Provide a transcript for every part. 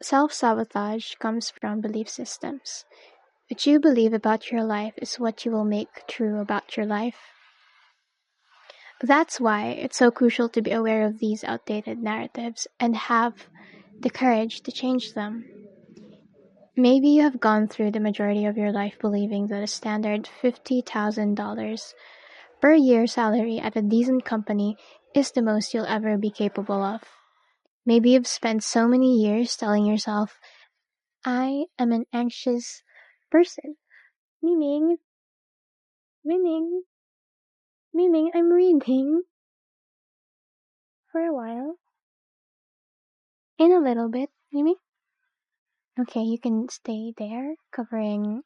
Self-sabotage comes from belief systems. What you believe about your life is what you will make true about your life. That's why it's so crucial to be aware of these outdated narratives and have the courage to change them. Maybe you have gone through the majority of your life believing that a standard $50,000 per year salary at a decent company is the most you'll ever be capable of. Maybe you've spent so many years telling yourself, I am an anxious person. Meaning, meaning, meaning I'm reading for a while. In a little bit, Mimi. Okay, you can stay there, covering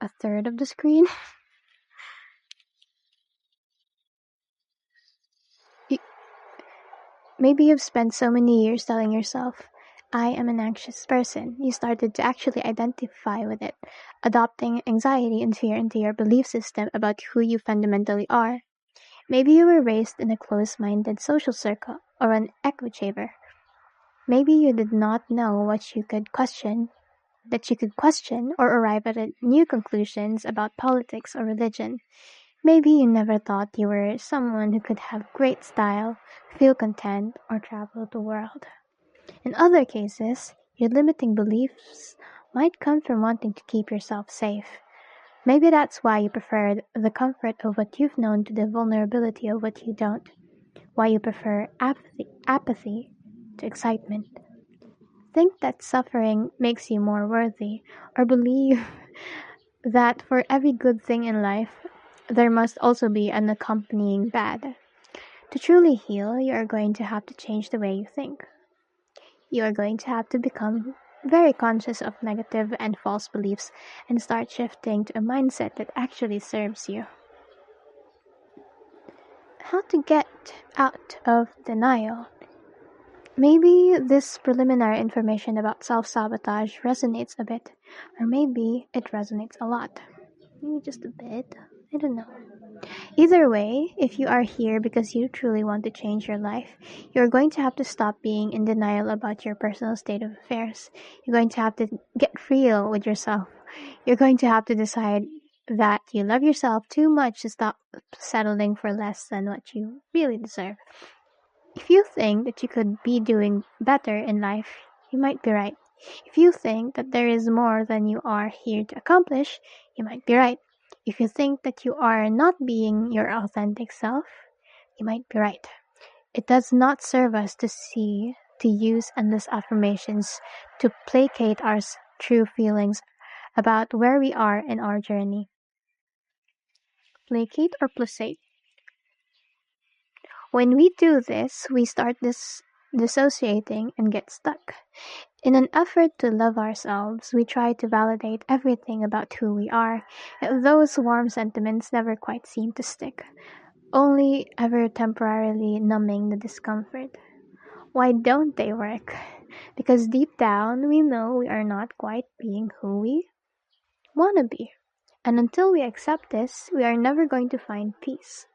a third of the screen. You- Maybe you've spent so many years telling yourself, I am an anxious person. You started to actually identify with it, adopting anxiety and fear into your belief system about who you fundamentally are. Maybe you were raised in a close-minded social circle or an echo chamber. Maybe you did not know that you could question or arrive at new conclusions about politics or religion. Maybe you never thought you were someone who could have great style, feel content, or travel the world. In other cases, your limiting beliefs might come from wanting to keep yourself safe. Maybe that's why you prefer the comfort of what you've known to the vulnerability of what you don't. Why you prefer apathy to excitement. Think that suffering makes you more worthy, or believe that for every good thing in life, there must also be an accompanying bad. To truly heal, you are going to have to change the way you think. You are going to have to become very conscious of negative and false beliefs and start shifting to a mindset that actually serves you. How to get out of denial. Maybe this preliminary information about self-sabotage resonates a bit, or maybe it resonates a lot. Maybe just a bit. I don't know. Either way, if you are here because you truly want to change your life, you're going to have to stop being in denial about your personal state of affairs. You're going to have to get real with yourself. You're going to have to decide that you love yourself too much to stop settling for less than what you really deserve. If you think that you could be doing better in life, you might be right. If you think that there is more than you are here to accomplish, you might be right. If you think that you are not being your authentic self, you might be right. It does not serve us to use endless affirmations to placate our true feelings about where we are in our journey. Placate or placate? When we do this, we start dissociating and get stuck. In an effort to love ourselves, we try to validate everything about who we are, yet those warm sentiments never quite seem to stick, only ever temporarily numbing the discomfort. Why don't they work? Because deep down, we know we are not quite being who we want to be. And until we accept this, we are never going to find peace.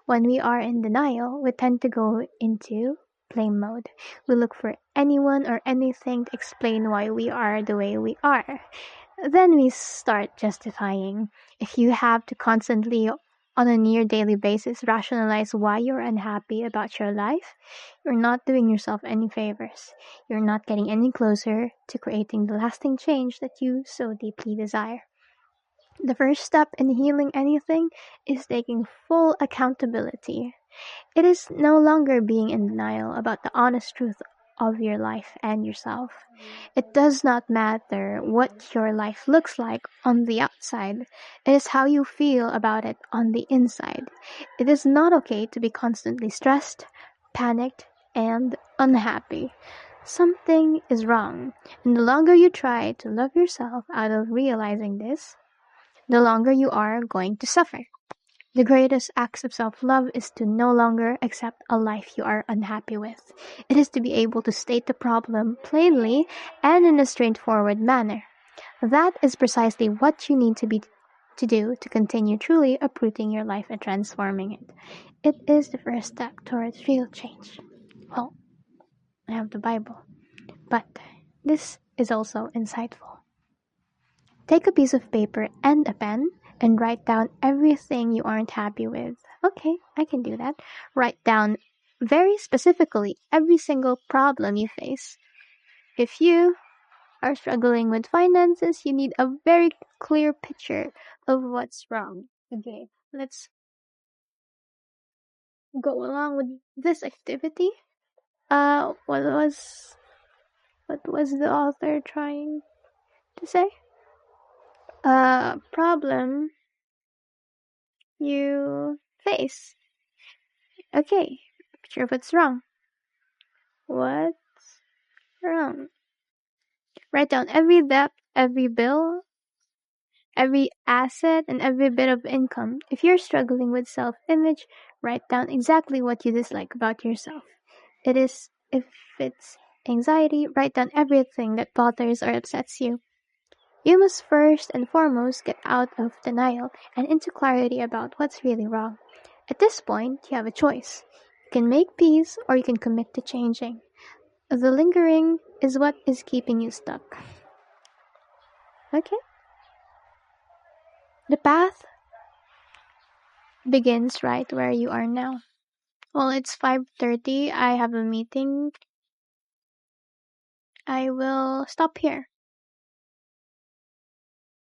When we are in denial, we tend to go into blame mode. We look for anyone or anything to explain why we are the way we are. Then we start justifying. If you have to constantly, on a near daily basis, rationalize why you're unhappy about your life, you're not doing yourself any favors. You're not getting any closer to creating the lasting change that you so deeply desire. The first step in healing anything is taking full accountability. It is no longer being in denial about the honest truth of your life and yourself. It does not matter what your life looks like on the outside. It is how you feel about it on the inside. It is not okay to be constantly stressed, panicked, and unhappy. Something is wrong, and the longer you try to love yourself out of realizing this, the longer you are going to suffer. The greatest acts of self-love is to no longer accept a life you are unhappy with. It is to be able to state the problem plainly and in a straightforward manner. That is precisely what you need to do to continue truly uprooting your life and transforming it. It is the first step towards real change. Well, I have the Bible. But this is also insightful. Take a piece of paper and a pen and write down everything you aren't happy with. Okay, I can do that. Write down very specifically every single problem you face. If you are struggling with finances, you need a very clear picture of what's wrong. Okay, let's go along with this activity. Uh, what was what was the author trying to say? Problem you face. Okay, picture of what's wrong. What's wrong? Write down every debt, every bill, every asset, and every bit of income. If you're struggling with self-image, write down exactly what you dislike about yourself. If it's anxiety, write down everything that bothers or upsets you. You must first and foremost get out of denial and into clarity about what's really wrong. At this point, you have a choice. You can make peace or you can commit to changing. The lingering is what is keeping you stuck. Okay? The path begins right where you are now. Well, it's 5:30. I have a meeting. I will stop here.